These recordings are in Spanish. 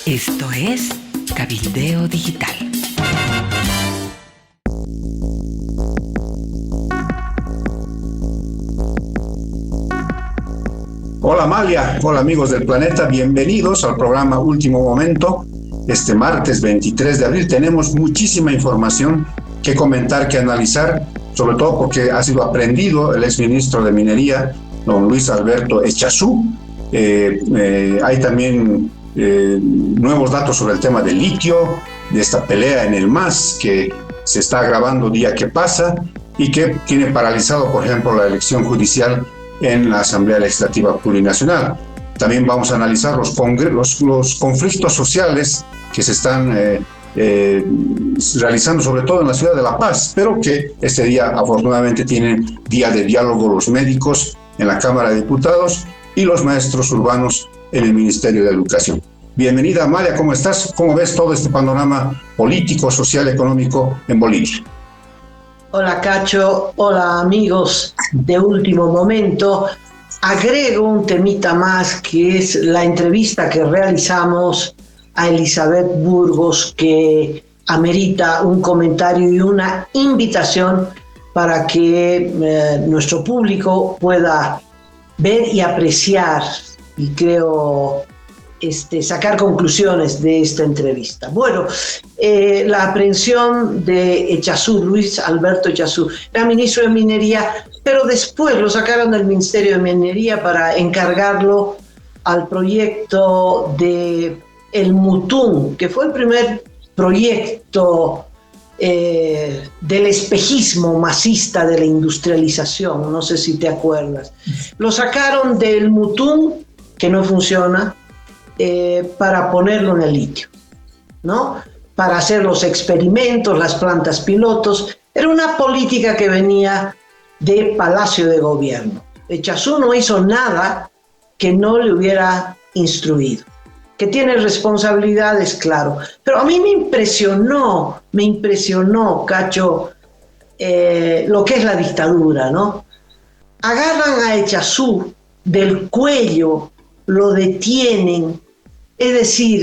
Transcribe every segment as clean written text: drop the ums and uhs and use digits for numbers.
Esto es Cabildeo Digital. Hola Amalia, hola amigos del planeta, bienvenidos al programa Último Momento. Este martes 23 de abril tenemos muchísima información que comentar, que analizar, sobre todo porque ha sido aprendido el exministro de Minería, don Luis Alberto Echazú. Hay también nuevos datos sobre el tema del litio, de esta pelea en el MAS que se está agravando día que pasa y que tiene paralizado, por ejemplo, la elección judicial en la Asamblea Legislativa Plurinacional. También vamos a analizar los conflictos sociales que se están realizando sobre todo en la ciudad de La Paz, pero que este día afortunadamente tienen día de diálogo los médicos en la Cámara de Diputados y los maestros urbanos en el Ministerio de Educación. Bienvenida Amalia, ¿cómo estás? ¿Cómo ves todo este panorama político, social, económico en Bolivia? Hola Cacho, hola amigos de Último Momento. Agrego un temita más, que es la entrevista que realizamos a Elizabeth Burgos, que amerita un comentario y una invitación para que nuestro público pueda ver y apreciar, y creo sacar conclusiones de esta entrevista. Bueno, la aprehensión de Echazú, Luis Alberto Echazú, era ministro de Minería, pero después lo sacaron del Ministerio de Minería para encargarlo al proyecto de El Mutún, que fue el primer proyecto del espejismo masista de la industrialización, no sé si te acuerdas. Lo sacaron del Mutún, que no funciona, para ponerlo en el litio, ¿no? Para hacer los experimentos, las plantas pilotos. Era una política que venía de Palacio de Gobierno. Echazú no hizo nada que no le hubiera instruido. Que tiene responsabilidades, claro. Pero a mí me impresionó, Cacho, lo que es la dictadura, ¿no? Agarran a Echazú del cuello, lo detienen, es decir,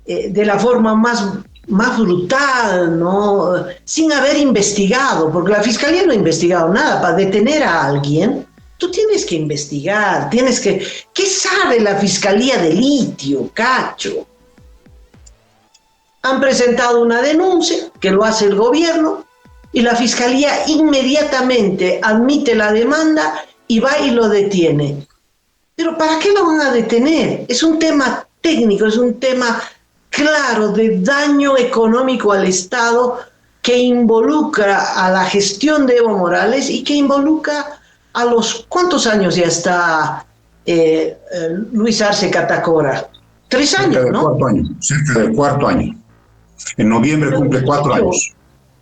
de la forma más brutal, ¿no? Sin haber investigado, porque la Fiscalía no ha investigado nada. Para detener a alguien, tú tienes que investigar, ¿qué sabe la Fiscalía de litio, Cacho? Han presentado una denuncia, que lo hace el gobierno, y la Fiscalía inmediatamente admite la demanda y va y lo detiene. Pero ¿para qué lo van a detener? Es un tema técnico, es un tema claro de daño económico al Estado que involucra a la gestión de Evo Morales y que involucra a los... ¿Cuántos años ya está Luis Arce Catacora? 3 años, ¿no? Cerca del cuarto año. En noviembre cumple 4 años.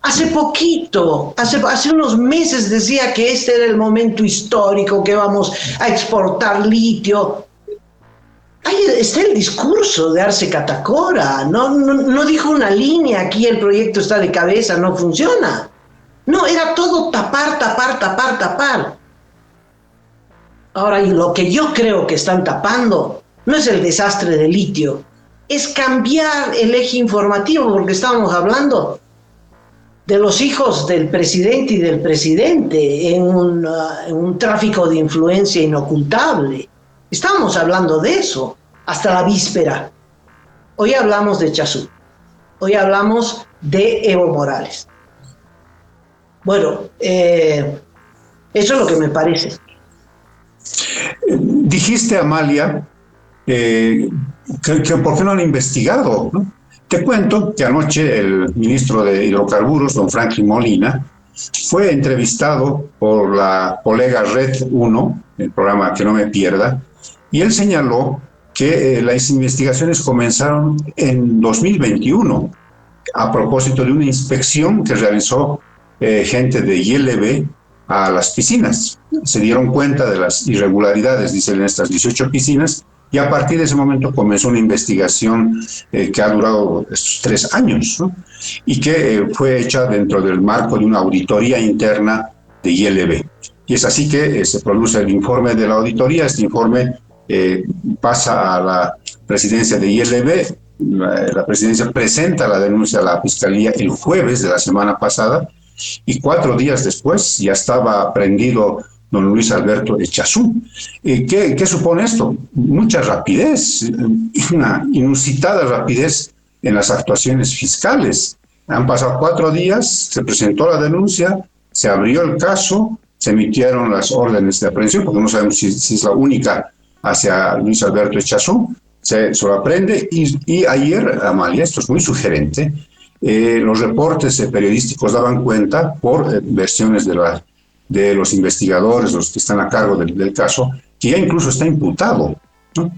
Hace poquito, hace unos meses decía que este era el momento histórico, que vamos a exportar litio. Ahí está el discurso de Arce Catacora, no dijo una línea, aquí el proyecto está de cabeza, no funciona. No, era todo tapar. Ahora, y lo que yo creo que están tapando no es el desastre de litio, es cambiar el eje informativo, porque estábamos hablando de los hijos del presidente y del presidente en un tráfico de influencia inocultable. Estábamos hablando de eso hasta la víspera. Hoy hablamos de Echazú. Hoy hablamos de Evo Morales. Bueno, eso es lo que me parece. Dijiste, Amalia, que por qué no han investigado, ¿no? Te cuento que anoche el ministro de Hidrocarburos, don Franklin Molina, fue entrevistado por la colega Red 1, el programa Que No Me Pierda, y él señaló que las investigaciones comenzaron en 2021 a propósito de una inspección que realizó gente de ILB a las piscinas. Se dieron cuenta de las irregularidades, dicen, en estas 18 piscinas, y a partir de ese momento comenzó una investigación que ha durado estos 3 años, ¿no? Y que fue hecha dentro del marco de una auditoría interna de ILB. Y es así que se produce el informe de la auditoría. Este informe pasa a la presidencia de ILB. La presidencia presenta la denuncia a la Fiscalía el jueves de la semana pasada y 4 días después ya estaba prendido don Luis Alberto Echazú. ¿Qué supone esto? Mucha rapidez, una inusitada rapidez en las actuaciones fiscales. Han pasado 4 días, se presentó la denuncia, se abrió el caso, se emitieron las órdenes de aprehensión, porque no sabemos si es la única hacia Luis Alberto Echazú. Se lo aprende y ayer, Amalia, esto es muy sugerente, los reportes periodísticos daban cuenta por versiones de los investigadores, los que están a cargo del caso, que ya incluso está imputado, ¿no?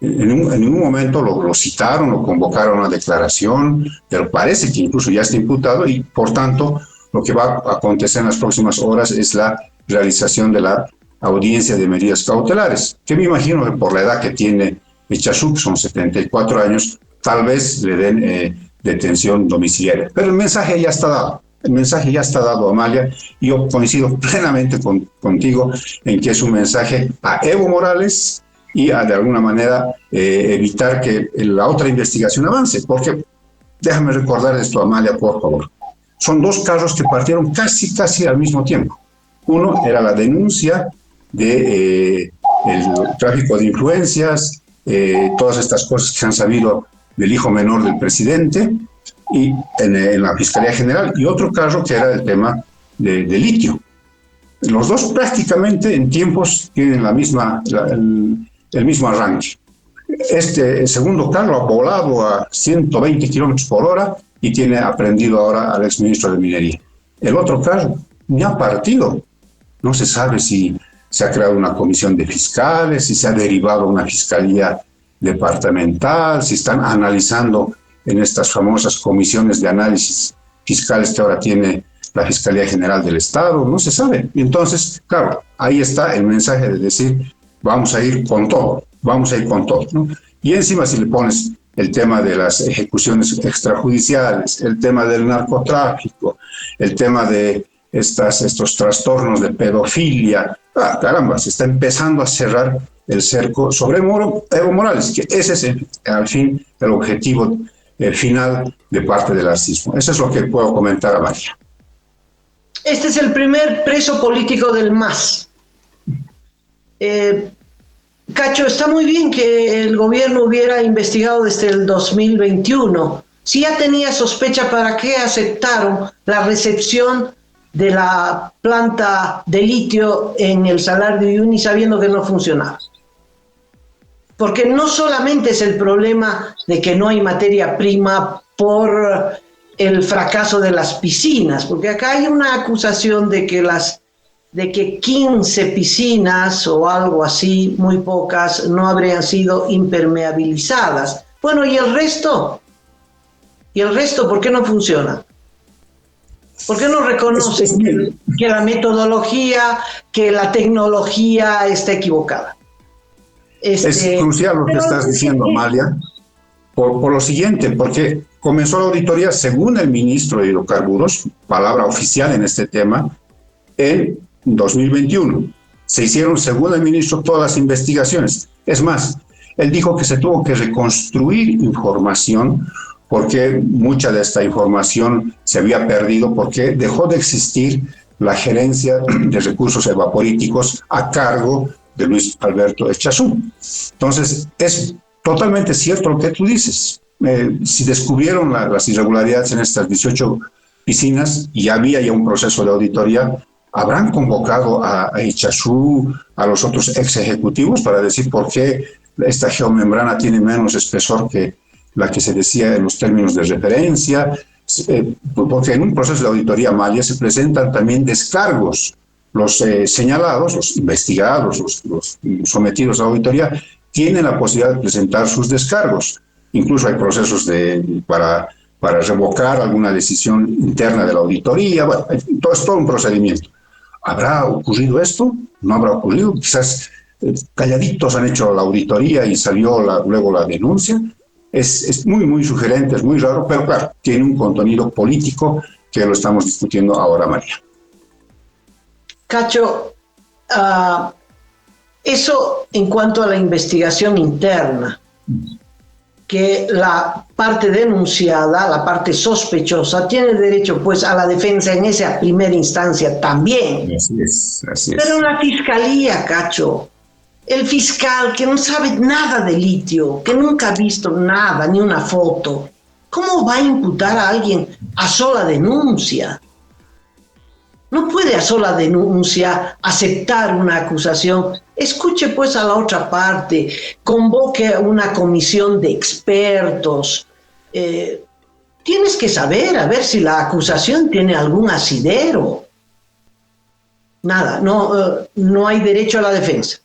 En un momento lo citaron, lo convocaron a declaración, pero parece que incluso ya está imputado y por tanto lo que va a acontecer en las próximas horas es la realización de la audiencia de medidas cautelares, que me imagino que por la edad que tiene Echazú, son 74 años, tal vez le den detención domiciliaria. Pero el mensaje ya está dado. El mensaje ya está dado, Amalia, y yo coincido plenamente contigo en que es un mensaje a Evo Morales y de alguna manera evitar que la otra investigación avance. Porque, déjame recordar esto, Amalia, por favor. Son 2 casos que partieron casi al mismo tiempo. Uno era la denuncia de el tráfico de influencias, todas estas cosas que se han sabido del hijo menor del presidente y en la Fiscalía General, y otro caso que era el tema de litio. Los dos prácticamente en tiempos tienen el mismo arranque. El segundo carro ha volado a 120 kilómetros por hora y tiene aprendido ahora al exministro de Minería. El otro carro ni ha partido. No se sabe si se ha creado una comisión de fiscales, si se ha derivado a una fiscalía departamental, si están analizando en estas famosas comisiones de análisis fiscales que ahora tiene la Fiscalía General del Estado, no se sabe. Y entonces, claro, ahí está el mensaje de decir, vamos a ir con todo, ¿no? Y encima si le pones el tema de las ejecuciones extrajudiciales, el tema del narcotráfico, el tema de estos trastornos de pedofilia, caramba, se está empezando a cerrar el cerco sobre Evo Morales, que ese es al fin el objetivo final de parte del arcismo. Eso es lo que puedo comentar a María. Este es el primer preso político del MAS. Cacho, está muy bien que el gobierno hubiera investigado desde el 2021. Si ya tenía sospecha, ¿para qué aceptaron la recepción de la planta de litio en el Salar de Uyuni sabiendo que no funcionaba? Porque no solamente es el problema de que no hay materia prima por el fracaso de las piscinas, porque acá hay una acusación de que 15 piscinas o algo así, muy pocas, no habrían sido impermeabilizadas. Bueno, ¿y el resto? ¿Y el resto por qué no funciona? ¿Por qué no reconocen que la metodología, que la tecnología está equivocada? Es crucial lo que estás diciendo, Amalia, por lo siguiente, porque comenzó la auditoría según el ministro de Hidrocarburos, palabra oficial en este tema, en 2021. Se hicieron, según el ministro, todas las investigaciones. Es más, él dijo que se tuvo que reconstruir información porque mucha de esta información se había perdido porque dejó de existir la gerencia de recursos evaporíticos a cargo de Luis Alberto Echazú. Entonces, es totalmente cierto lo que tú dices. Si descubrieron las irregularidades en estas 18 piscinas y había ya un proceso de auditoría, habrán convocado a Echazú, a los otros ex ejecutivos para decir por qué esta geomembrana tiene menos espesor que la que se decía en los términos de referencia, porque en un proceso de auditoría, Amalia, se presentan también descargos. Los señalados, los investigados, los sometidos a auditoría, tienen la posibilidad de presentar sus descargos. Incluso hay procesos para revocar alguna decisión interna de la auditoría. Bueno, es todo un procedimiento. ¿Habrá ocurrido esto? ¿No habrá ocurrido? Quizás calladitos han hecho la auditoría y salió luego la denuncia. Es muy sugerente, es muy raro, pero claro, tiene un contenido político que lo estamos discutiendo ahora, María. Cacho, eso en cuanto a la investigación interna. que la parte denunciada, la parte sospechosa, tiene derecho pues a la defensa en esa primera instancia también. Así es, así es. Pero la fiscalía, Cacho, el fiscal que no sabe nada de litio, que nunca ha visto nada, ni una foto, ¿cómo va a imputar a alguien a sola denuncia? No puede a sola denuncia aceptar una acusación. Escuche pues a la otra parte, convoque una comisión de expertos. Tienes que saber, a ver si la acusación tiene algún asidero. Nada, no hay derecho a la defensa.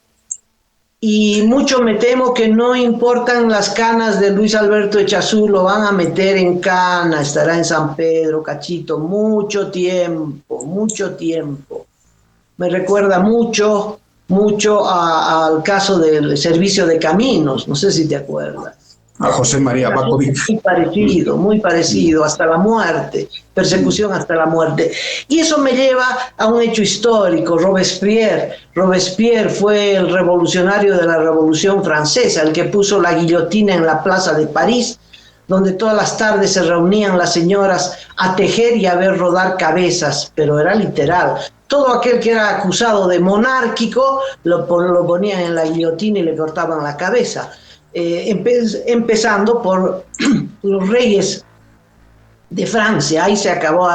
Y mucho me temo que no importan las canas de Luis Alberto Echazú, lo van a meter en cana, estará en San Pedro, Cachito, mucho tiempo, mucho tiempo. Me recuerda mucho al caso del servicio de caminos, no sé si te acuerdas. A José María Bakovic. Muy parecido, hasta la muerte, persecución hasta la muerte. Y eso me lleva a un hecho histórico, Robespierre. Robespierre fue el revolucionario de la Revolución Francesa, el que puso la guillotina en la plaza de París, donde todas las tardes se reunían las señoras a tejer y a ver rodar cabezas, pero era literal. Todo aquel que era acusado de monárquico lo ponían en la guillotina y le cortaban la cabeza. Empezando por los reyes de Francia, ahí se acabó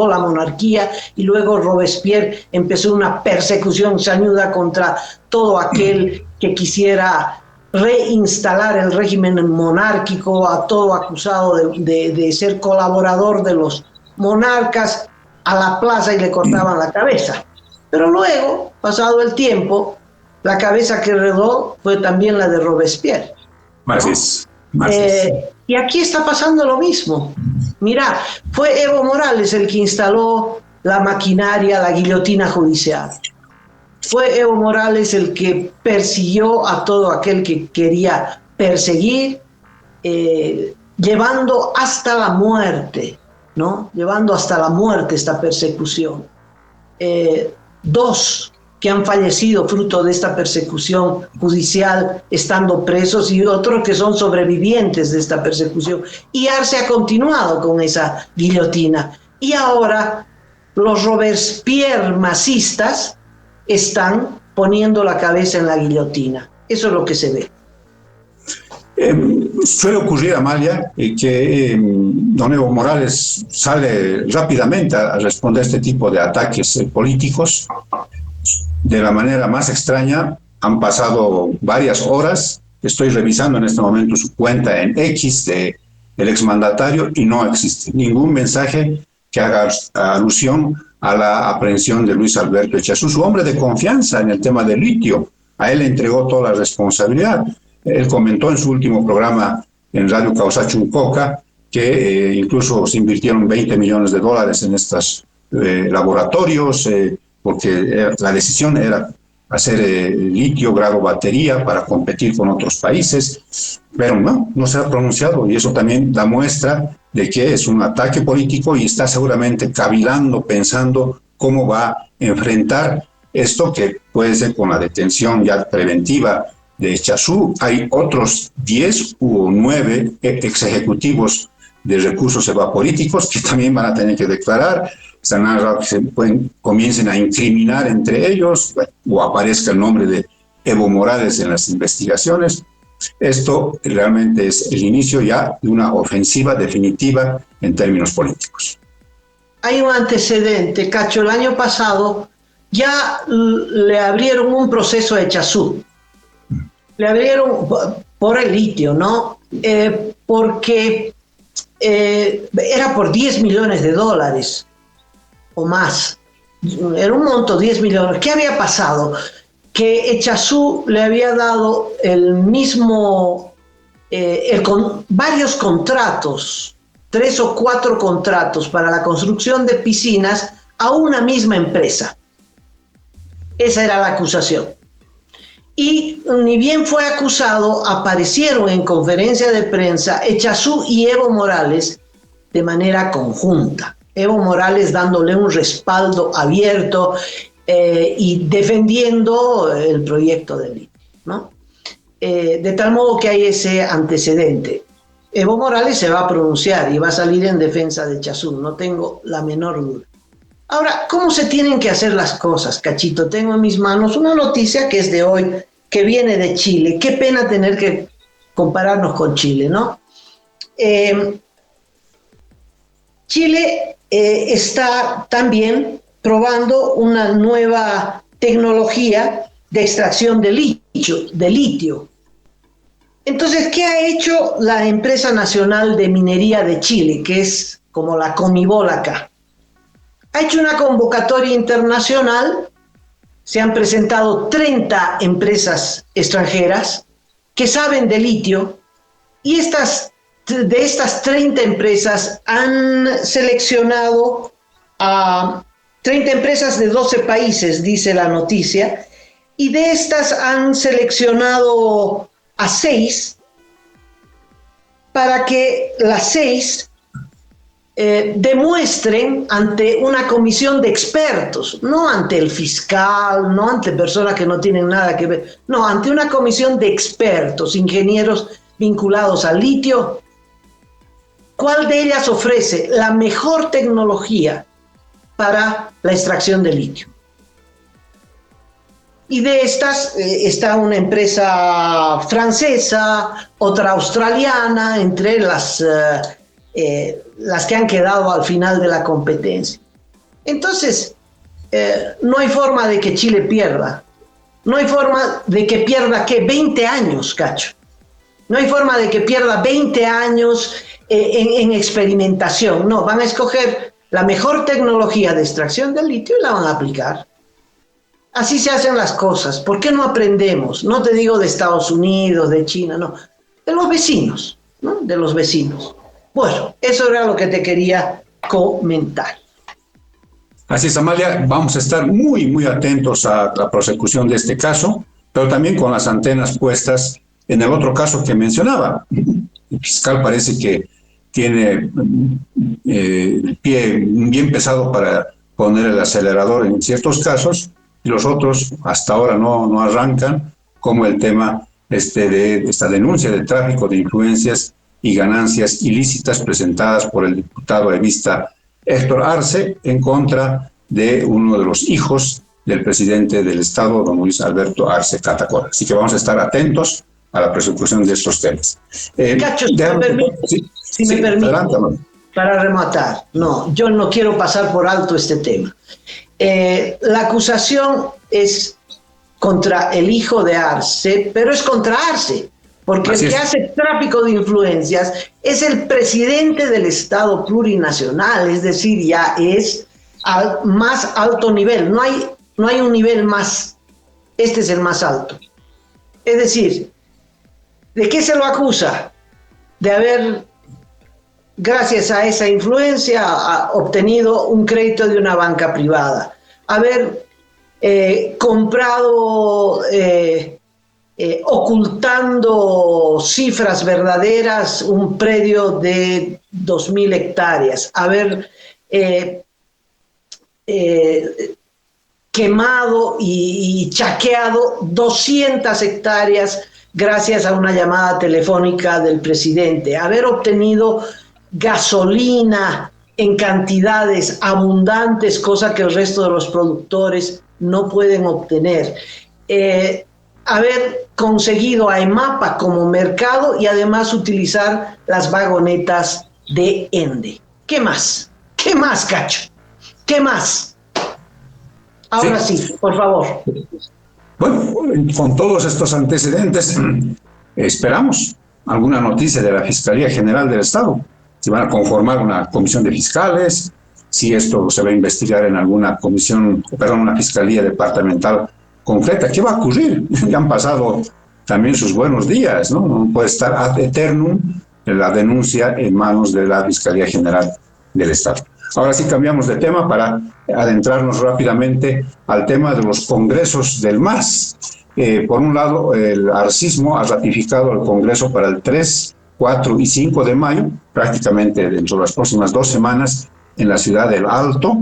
la monarquía y luego Robespierre empezó una persecución sañuda contra todo aquel que quisiera reinstalar el régimen monárquico, a todo acusado de ser colaborador de los monarcas, a la plaza y le cortaban la cabeza. Pero luego, pasado el tiempo, la cabeza que rodó fue también la de Robespierre. Marcis. Y aquí está pasando lo mismo. Mira, fue Evo Morales el que instaló la maquinaria, la guillotina judicial. Fue Evo Morales el que persiguió a todo aquel que quería perseguir, llevando hasta la muerte, ¿no? Llevando hasta la muerte esta persecución. Dos que han fallecido fruto de esta persecución judicial estando presos y otros que son sobrevivientes de esta persecución. Y Arce ha continuado con esa guillotina. Y ahora los Robespierre masistas están poniendo la cabeza en la guillotina. Eso es lo que se ve. Suele ocurrir, Amalia, que don Evo Morales sale rápidamente a responder a este tipo de ataques políticos. De la manera más extraña, han pasado varias horas, estoy revisando en este momento su cuenta en X del exmandatario y no existe ningún mensaje que haga alusión a la aprehensión de Luis Alberto Echazú, su hombre de confianza en el tema del litio. A él le entregó toda la responsabilidad. Él comentó en su último programa en Radio Causachuncoca que incluso se invirtieron $20 millones en estos laboratorios, porque la decisión era hacer litio grado batería para competir con otros países, pero no se ha pronunciado, y eso también da muestra de que es un ataque político y está seguramente cavilando, pensando cómo va a enfrentar esto, que puede ser con la detención ya preventiva de Echazú. Hay otros 10 u 9 ex ejecutivos de recursos evaporíticos que también van a tener que declarar. Se han narrado que comiencen a incriminar entre ellos, o aparezca el nombre de Evo Morales en las investigaciones. Esto realmente es el inicio ya de una ofensiva definitiva en términos políticos. Hay un antecedente, Cacho. El año pasado ya le abrieron un proceso a Echazú. Le abrieron por el litio, ¿no? Porque era por $10 millones o más. Era un monto, 10 millones. ¿Qué había pasado? Que Echazú le había dado varios contratos, 3 o 4 contratos para la construcción de piscinas a una misma empresa. Esa era la acusación. Y ni bien fue acusado, aparecieron en conferencia de prensa Echazú y Evo Morales de manera conjunta. Evo Morales dándole un respaldo abierto y defendiendo el proyecto de litio, ¿no? de tal modo que hay ese antecedente. Evo Morales se va a pronunciar y va a salir en defensa de Chazún, no tengo la menor duda. Ahora, ¿cómo se tienen que hacer las cosas, Cachito? Tengo en mis manos una noticia que es de hoy, que viene de Chile. Qué pena tener que compararnos con Chile, ¿no? Chile está también probando una nueva tecnología de extracción de litio. Entonces, ¿qué ha hecho la Empresa Nacional de Minería de Chile, que es como la Conibol acá? Ha hecho una convocatoria internacional, se han presentado 30 empresas extranjeras que saben de litio, y de estas 30 empresas han seleccionado a 30 empresas de 12 países, dice la noticia, y de estas han seleccionado a 6 para que las 6 demuestren ante una comisión de expertos, no ante el fiscal, no ante personas que no tienen nada que ver, no, ante una comisión de expertos, ingenieros vinculados al litio, ¿cuál de ellas ofrece la mejor tecnología para la extracción de litio? Y de estas está una empresa francesa, otra australiana, entre las que han quedado al final de la competencia. Entonces, no hay forma de que Chile pierda. No hay forma de que pierda, ¿qué? 20 años, Cacho. No hay forma de que pierda 20 años en experimentación. No, van a escoger la mejor tecnología de extracción del litio y la van a aplicar. Así se hacen las cosas. ¿Por qué no aprendemos? No te digo de Estados Unidos, de China, no. De los vecinos, ¿no? De los vecinos. Bueno, eso era lo que te quería comentar. Así es, Amalia, vamos a estar muy, muy atentos a la prosecución de este caso, pero también con las antenas puestas en el otro caso que mencionaba. El fiscal parece que tiene el pie bien pesado para poner el acelerador en ciertos casos, y los otros hasta ahora no arrancan, como el tema de esta denuncia de tráfico de influencias y ganancias ilícitas presentadas por el diputado evista Héctor Arce en contra de uno de los hijos del presidente del Estado, don Luis Alberto Arce Catacora. Así que vamos a estar atentos a la persecución de estos temas. Cacho, si me permite, para rematar, no, yo no quiero pasar por alto este tema. La acusación es contra el hijo de Arce, pero es contra Arce, porque el que hace tráfico de influencias es el presidente del Estado plurinacional, es decir, ya es al más alto nivel, no hay un nivel más, este es el más alto. Es decir, ¿de qué se lo acusa? De haber, gracias a esa influencia, obtenido un crédito de una banca privada, haber comprado, ocultando cifras verdaderas, un predio de 2.000 hectáreas, haber quemado y chaqueado 200 hectáreas gracias a una llamada telefónica del presidente, haber obtenido gasolina en cantidades abundantes, cosa que el resto de los productores no pueden obtener, haber conseguido a EMAPA como mercado y además utilizar las vagonetas de ENDE. ¿Qué más? ¿Qué más, Cacho? ¿Qué más? Ahora sí, por favor. Bueno, con todos estos antecedentes, esperamos alguna noticia de la Fiscalía General del Estado. Si van a conformar una comisión de fiscales, si esto se va a investigar en alguna una fiscalía departamental concreta. ¿Qué va a ocurrir? Ya han pasado también sus buenos días, ¿no? No puede estar ad eternum la denuncia en manos de la Fiscalía General del Estado. Ahora sí cambiamos de tema para adentrarnos rápidamente al tema de los congresos del MAS. Por un lado, el arcismo ha ratificado al Congreso para el 3, 4 y 5 de mayo, prácticamente dentro de las próximas 2 semanas, en la ciudad del Alto,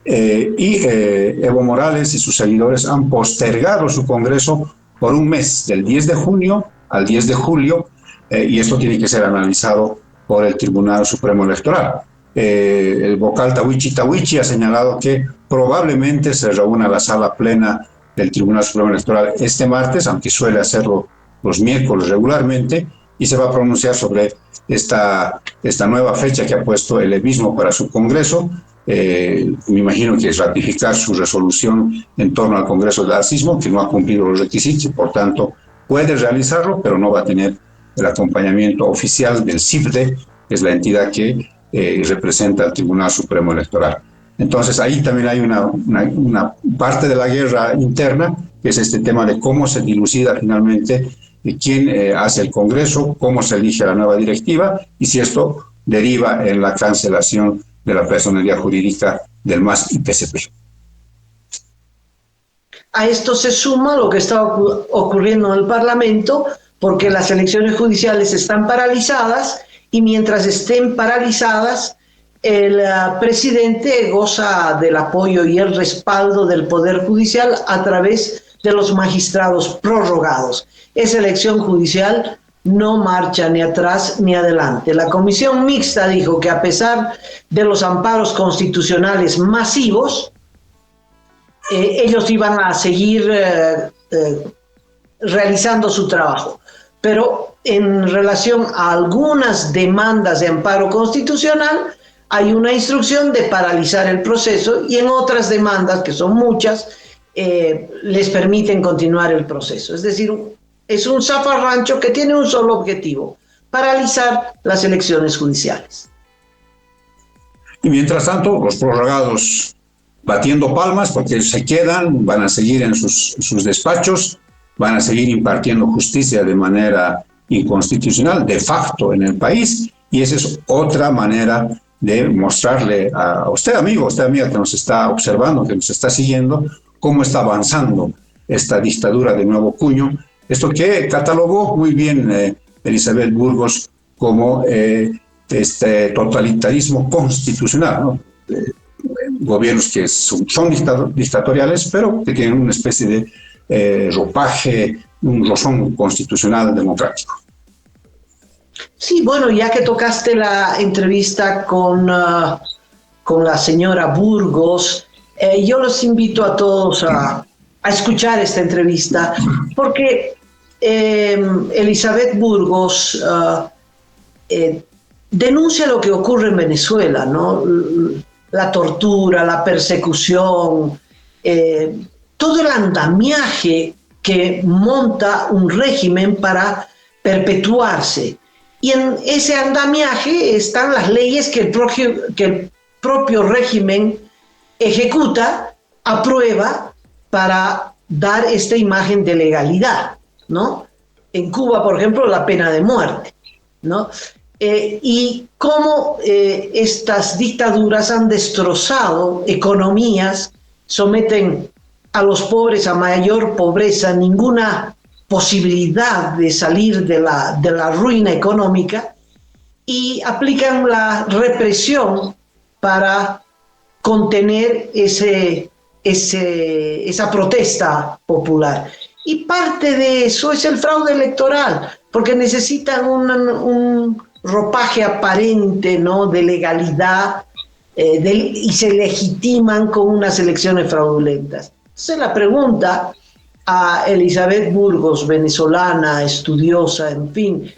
y Evo Morales y sus seguidores han postergado su Congreso por un mes, del 10 de junio al 10 de julio, y esto tiene que ser analizado por el Tribunal Supremo Electoral. El vocal Tawichi ha señalado que probablemente se reúna la sala plena del Tribunal Supremo Electoral este martes, aunque suele hacerlo los miércoles regularmente, y se va a pronunciar sobre esta nueva fecha que ha puesto el mismo para su Congreso. Me imagino que es ratificar su resolución en torno al Congreso del Racismo, que no ha cumplido los requisitos y por tanto puede realizarlo, pero no va a tener el acompañamiento oficial del CIFDE, que es la entidad que representa al Tribunal Supremo Electoral. Entonces ahí también hay una parte de la guerra interna, que es este tema de cómo se dilucida finalmente quién hace el Congreso, cómo se elige la nueva directiva y si esto deriva en la cancelación de la personería jurídica del MAS y PSP. A esto se suma lo que está ocurriendo en el Parlamento, porque las elecciones judiciales están paralizadas y mientras estén paralizadas, el presidente goza del apoyo y el respaldo del Poder Judicial a través de los magistrados prorrogados. Esa elección judicial no marcha ni atrás ni adelante. La comisión mixta dijo que a pesar de los amparos constitucionales masivos, ellos iban a seguir realizando su trabajo. Pero en relación a algunas demandas de amparo constitucional, hay una instrucción de paralizar el proceso y en otras demandas, que son muchas, les permiten continuar el proceso. Es decir, es un zafarrancho que tiene un solo objetivo: paralizar las elecciones judiciales. Y mientras tanto, los prorrogados batiendo palmas porque se quedan, van a seguir en sus despachos, van a seguir impartiendo justicia de manera inconstitucional, de facto, en el país, y esa es otra manera de mostrarle a usted, amigo, usted, amiga, que nos está observando, que nos está siguiendo, cómo está avanzando esta dictadura de nuevo cuño, esto que catalogó muy bien Elizabeth Burgos como este totalitarismo constitucional, ¿no? Gobiernos que son dictatoriales, pero que tienen una especie de ropaje, un rosón constitucional democrático. Sí, bueno, ya que tocaste la entrevista con la señora Burgos, yo los invito a todos a escuchar esta entrevista, porque Elizabeth Burgos denuncia lo que ocurre en Venezuela, ¿no? La tortura, la persecución, todo el andamiaje que monta un régimen para perpetuarse. Y en ese andamiaje están las leyes que el propio régimen ejecuta, aprueba para dar esta imagen de legalidad, ¿no? En Cuba, por ejemplo, la pena de muerte, ¿no? Y cómo estas dictaduras han destrozado economías, someten a los pobres a mayor pobreza, ninguna posibilidad de salir de la ruina económica, y aplican la represión para contener esa protesta popular. Y parte de eso es el fraude electoral, porque necesitan un ropaje aparente, ¿no?, de legalidad, y se legitiman con unas elecciones fraudulentas. Entonces la pregunta a Elizabeth Burgos, venezolana, estudiosa, en fin,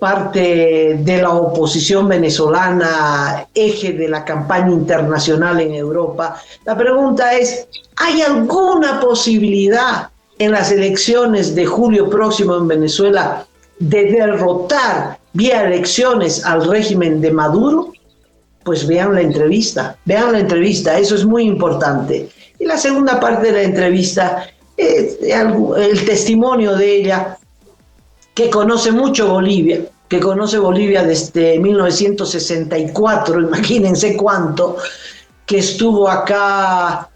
parte de la oposición venezolana, eje de la campaña internacional en Europa, la pregunta es: ¿hay alguna posibilidad en las elecciones de julio próximo en Venezuela de derrotar vía elecciones al régimen de Maduro? Pues vean la entrevista, eso es muy importante. Y la segunda parte de la entrevista es el testimonio de ella, que conoce mucho Bolivia, que conoce Bolivia desde 1964, imagínense cuánto, que estuvo acá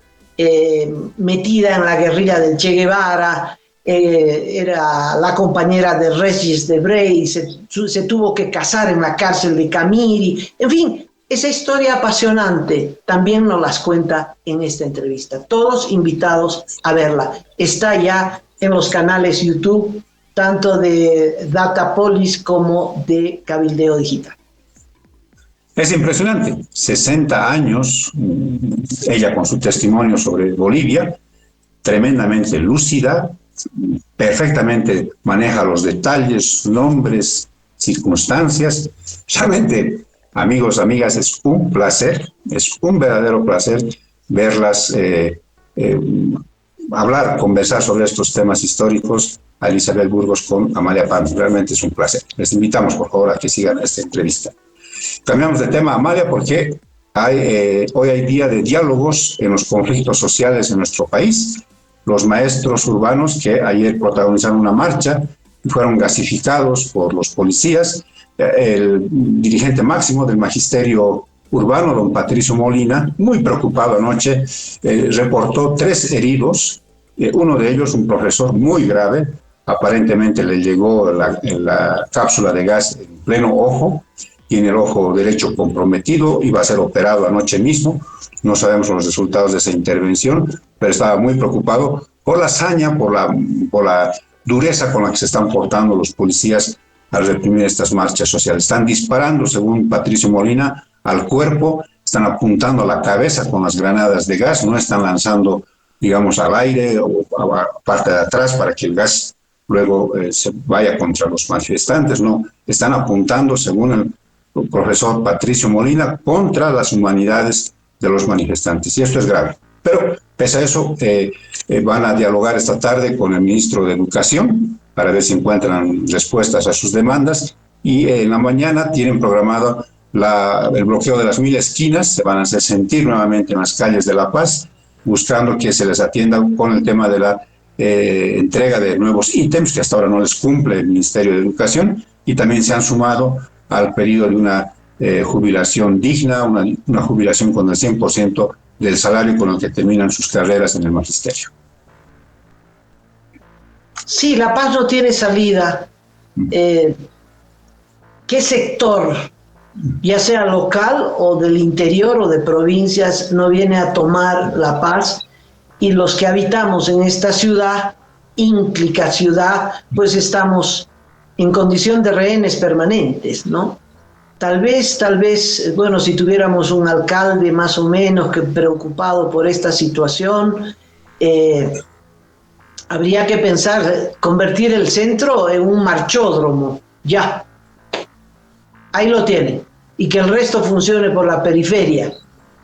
metida en la guerrilla del Che Guevara, era la compañera de Regis Debray, se tuvo que casar en la cárcel de Camiri, en fin, esa historia apasionante también nos las cuenta en esta entrevista. Todos invitados a verla. Está ya en los canales YouTube tanto de Datapolis como de Cabildeo Digital. Es impresionante, 60 años, ella con su testimonio sobre Bolivia, tremendamente lúcida, perfectamente maneja los detalles, nombres, circunstancias. Realmente, amigos, amigas, es un placer, es un verdadero placer verlas hablar, conversar sobre estos temas históricos a Elizabeth Burgos con Amalia Pams. Realmente es un placer. Les invitamos, por favor, a que sigan esta entrevista. Cambiamos de tema, Amalia, porque hoy hay día de diálogos en los conflictos sociales en nuestro país. Los maestros urbanos que ayer protagonizaron una marcha y fueron gasificados por los policías. El dirigente máximo del magisterio urbano, don Patricio Molina, muy preocupado anoche, reportó 3 heridos, uno de ellos un profesor muy grave, aparentemente le llegó la cápsula de gas en pleno ojo, tiene el ojo derecho comprometido, iba a ser operado anoche mismo, no sabemos los resultados de esa intervención, pero estaba muy preocupado por la hazaña, por la dureza con la que se están portando los policías al reprimir estas marchas sociales. Están disparando, según Patricio Molina, al cuerpo, están apuntando a la cabeza con las granadas de gas, no están lanzando, digamos, al aire o a la parte de atrás para que el gas luego se vaya contra los manifestantes, no, están apuntando, según el profesor Patricio Molina, contra las humanidades de los manifestantes, y esto es grave. Pero, pese a eso, van a dialogar esta tarde con el ministro de Educación para ver si encuentran respuestas a sus demandas, y en la mañana tienen programado el bloqueo de las 1000 esquinas, se van a hacer sentir nuevamente en las calles de La Paz, buscando que se les atienda con el tema de la entrega de nuevos ítems que hasta ahora no les cumple el Ministerio de Educación, y también se han sumado al pedido de una jubilación digna, una jubilación con el 100% del salario con el que terminan sus carreras en el magisterio. Sí, La Paz no tiene salida. ¿Qué sector, ya sea local o del interior o de provincias, no viene a tomar La Paz? Y los que habitamos en esta ciudad, ínclica ciudad, pues estamos en condición de rehenes permanentes, ¿no? Tal vez, bueno, si tuviéramos un alcalde más o menos que preocupado por esta situación, habría que pensar convertir el centro en un marchódromo, ya. Ahí lo tienen. Y que el resto funcione por la periferia.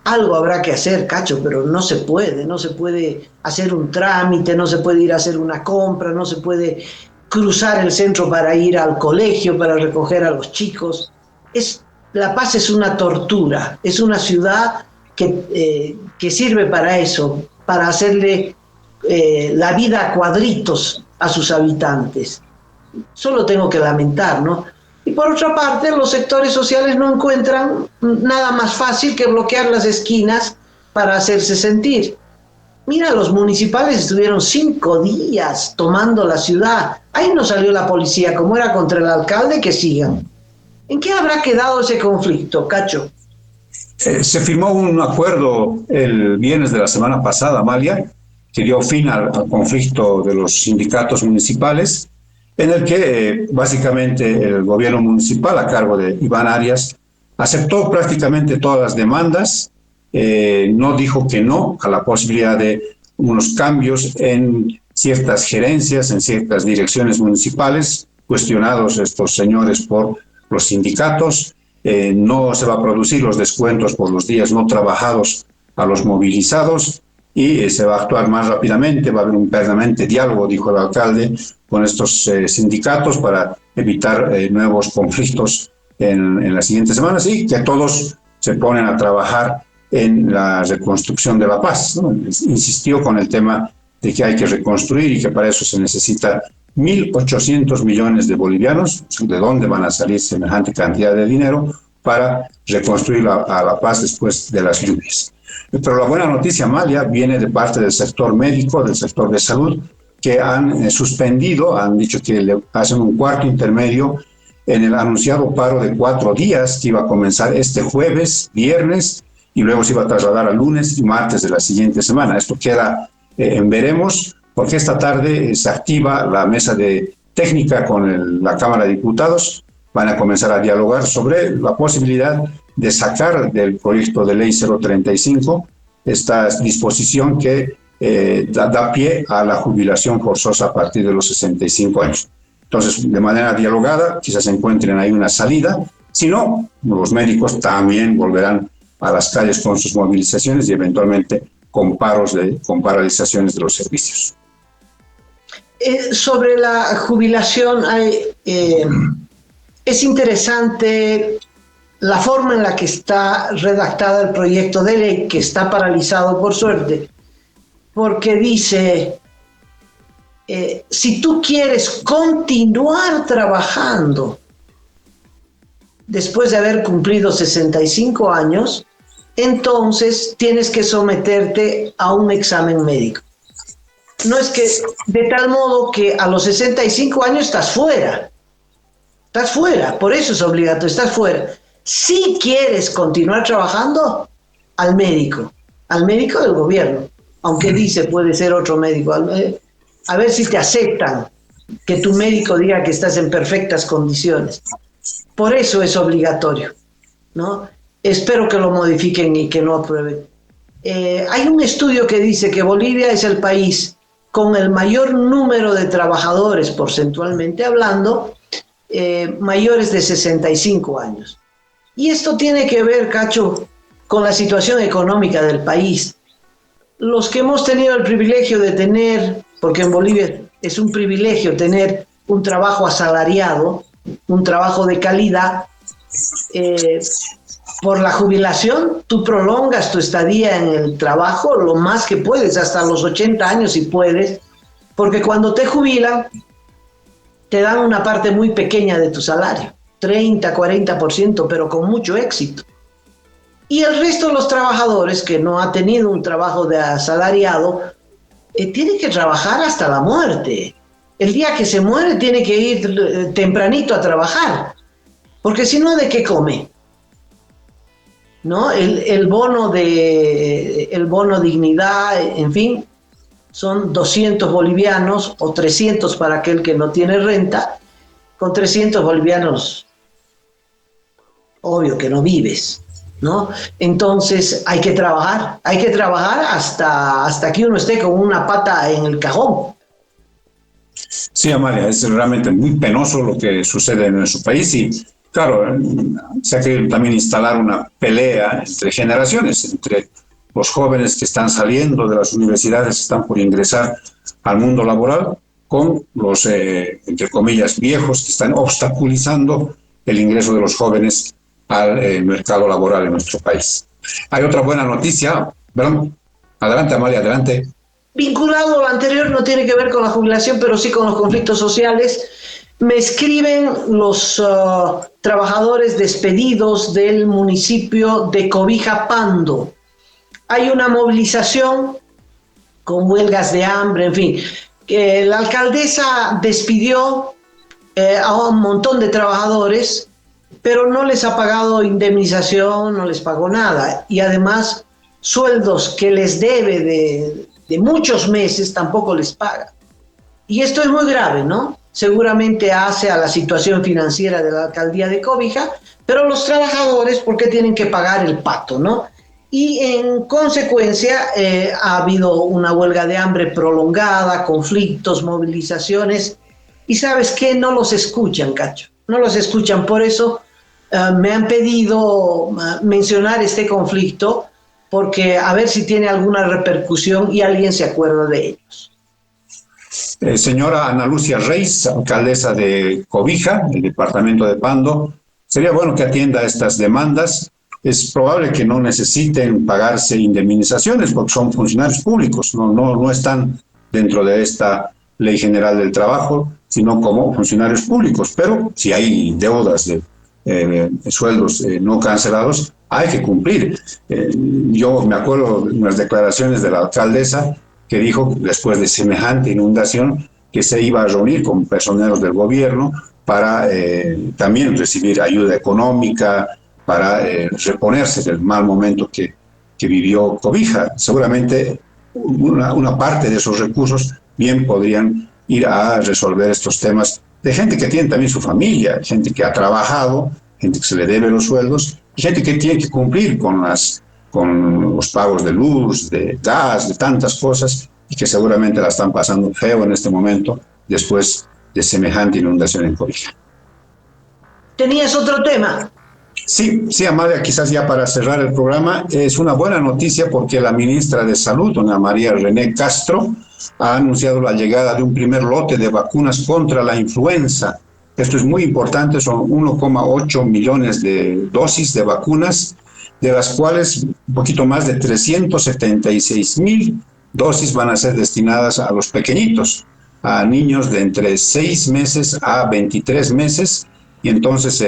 Algo habrá que hacer, Cacho, pero no se puede hacer un trámite, no se puede ir a hacer una compra, no se puede cruzar el centro para ir al colegio, para recoger a los chicos. La Paz es una tortura, es una ciudad que sirve para eso, para hacerle la vida a cuadritos a sus habitantes. Solo tengo que lamentar, ¿no? Y por otra parte, los sectores sociales no encuentran nada más fácil que bloquear las esquinas para hacerse sentir. Mira, los municipales estuvieron 5 días tomando la ciudad. Ahí no salió la policía, como era contra el alcalde, que sigan. ¿En qué habrá quedado ese conflicto, Cacho? Se firmó un acuerdo el viernes de la semana pasada, Amalia, que dio fin al conflicto de los sindicatos municipales, en el que básicamente el gobierno municipal, a cargo de Iván Arias, aceptó prácticamente todas las demandas, no dijo que no a la posibilidad de unos cambios en ciertas gerencias, en ciertas direcciones municipales, cuestionados estos señores por los sindicatos. No se va a producir los descuentos por los días no trabajados a los movilizados, y se va a actuar más rápidamente, va a haber un permanente diálogo, dijo el alcalde, con estos sindicatos para evitar nuevos conflictos en las siguientes semanas, y que todos se ponen a trabajar en la reconstrucción de La Paz, ¿no? Insistió con el tema de que hay que reconstruir y que para eso se necesita 1.800 millones de bolivianos. ¿De dónde van a salir semejante cantidad de dinero para reconstruir a La Paz después de las lluvias? Pero la buena noticia, Amalia, viene de parte del sector médico, del sector de salud, que han suspendido, han dicho que le hacen un cuarto intermedio en el anunciado paro de 4 días que iba a comenzar este jueves, viernes, y luego se iba a trasladar a lunes y martes de la siguiente semana. Esto queda en veremos, porque esta tarde se activa la mesa de técnica con la Cámara de Diputados. Van a comenzar a dialogar sobre la posibilidad de sacar del proyecto de ley 035 esta disposición que da pie a la jubilación forzosa a partir de los 65 años. Entonces, de manera dialogada, quizás encuentren ahí una salida. Si no, los médicos también volverán a las calles con sus movilizaciones y eventualmente con paralizaciones de los servicios. Sobre la jubilación, es interesante la forma en la que está redactada el proyecto de ley, que está paralizado por suerte, porque dice, si tú quieres continuar trabajando después de haber cumplido 65 años, entonces tienes que someterte a un examen médico. No es que de tal modo que a los 65 años estás fuera, por eso es obligatorio, estás fuera. Si quieres continuar trabajando, al médico del gobierno, aunque dice puede ser otro médico, a ver si te aceptan que tu médico diga que estás en perfectas condiciones. Por eso es obligatorio, ¿no? Espero que lo modifiquen y que no aprueben. Hay un estudio que dice que Bolivia es el país con el mayor número de trabajadores, porcentualmente hablando, mayores de 65 años. Y esto tiene que ver, Cacho, con la situación económica del país. Los que hemos tenido el privilegio de tener, porque en Bolivia es un privilegio tener un trabajo asalariado, un trabajo de calidad, por la jubilación tú prolongas tu estadía en el trabajo lo más que puedes, hasta los 80 años si puedes, porque cuando te jubilan te dan una parte muy pequeña de tu salario, 30, 40%, pero con mucho éxito. Y el resto de los trabajadores que no ha tenido un trabajo de asalariado, tienen que trabajar hasta la muerte. El día que se muere tiene que ir tempranito a trabajar, porque si no, ¿de qué come? ¿No? El bono dignidad, en fin, son 200 bolivianos o 300 para aquel que no tiene renta. Con 300 bolivianos, obvio que no vives, ¿no? Entonces hay que trabajar hasta que uno esté con una pata en el cajón. Sí, Amalia, es realmente muy penoso lo que sucede en nuestro país y claro, se ha querido también instalar una pelea entre generaciones, entre los jóvenes que están saliendo de las universidades, están por ingresar al mundo laboral, con los, entre comillas, viejos que están obstaculizando el ingreso de los jóvenes al mercado laboral en nuestro país. Hay otra buena noticia, ¿verdad? Adelante, Amalia, adelante. Vinculado a lo anterior, no tiene que ver con la jubilación, pero sí con los conflictos sociales. Me escriben los trabajadores despedidos del municipio de Cobija Pando. Hay una movilización con huelgas de hambre, en fin. La alcaldesa despidió a un montón de trabajadores, pero no les ha pagado indemnización, no les pagó nada. Y además, sueldos que les debe de muchos meses tampoco les paga. Y esto es muy grave, ¿no? Seguramente hace a la situación financiera de la alcaldía de Cobija, pero los trabajadores, ¿por qué tienen que pagar el pato, no? Y en consecuencia ha habido una huelga de hambre prolongada, conflictos, movilizaciones, y ¿sabes qué? No los escuchan, Cacho, no los escuchan. Por eso me han pedido mencionar este conflicto, porque a ver si tiene alguna repercusión y alguien se acuerda de ellos. Señora Ana Lucia Reis, alcaldesa de Cobija, del departamento de Pando, sería bueno que atienda estas demandas. Es probable que no necesiten pagarse indemnizaciones porque son funcionarios públicos, no están dentro de esta Ley General del Trabajo, sino como funcionarios públicos. Pero si hay deudas de sueldos no cancelados, hay que cumplir. Yo me acuerdo de unas declaraciones de la alcaldesa que dijo, después de semejante inundación, que se iba a reunir con personeros del gobierno para también recibir ayuda económica, para reponerse del mal momento que vivió Cobija. Seguramente una parte de esos recursos bien podrían ir a resolver estos temas de gente que tiene también su familia, gente que ha trabajado, gente que se le debe los sueldos, y gente que tiene que cumplir con los pagos de luz, de gas, de tantas cosas, y que seguramente la están pasando feo en este momento, después de semejante inundación en Cobija. ¿Tenías otro tema? Sí, Amalia, quizás ya para cerrar el programa, es una buena noticia porque la ministra de Salud, doña María René Castro, ha anunciado la llegada de un primer lote de vacunas contra la influenza. Esto es muy importante, son 1,8 millones de dosis de vacunas, de las cuales un poquito más de 376,000 dosis van a ser destinadas a los pequeñitos, a niños de entre 6 meses a 23 meses. Y entonces,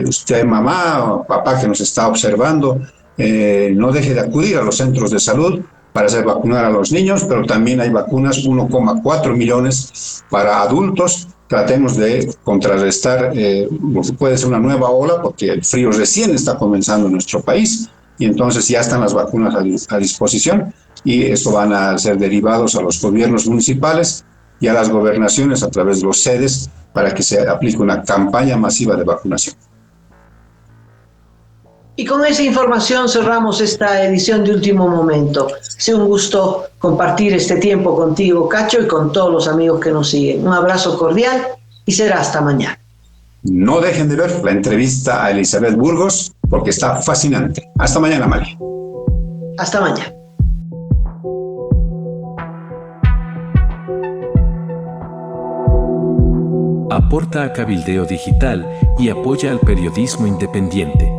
usted, mamá o papá que nos está observando, no deje de acudir a los centros de salud para hacer vacunar a los niños, pero también hay vacunas, 1,4 millones para adultos. Tratemos de contrarrestar lo que puede ser una nueva ola, porque el frío recién está comenzando en nuestro país, y entonces ya están las vacunas a disposición, y esto van a ser derivados a los gobiernos municipales y a las gobernaciones a través de los sedes para que se aplique una campaña masiva de vacunación. Y con esa información cerramos esta edición de Último Momento. Ha un gusto compartir este tiempo contigo, Cacho, y con todos los amigos que nos siguen. Un abrazo cordial y será hasta mañana. No dejen de ver la entrevista a Elizabeth Burgos porque está fascinante. Hasta mañana, María. Hasta mañana. Aporta a Cabildeo Digital y apoya al periodismo independiente.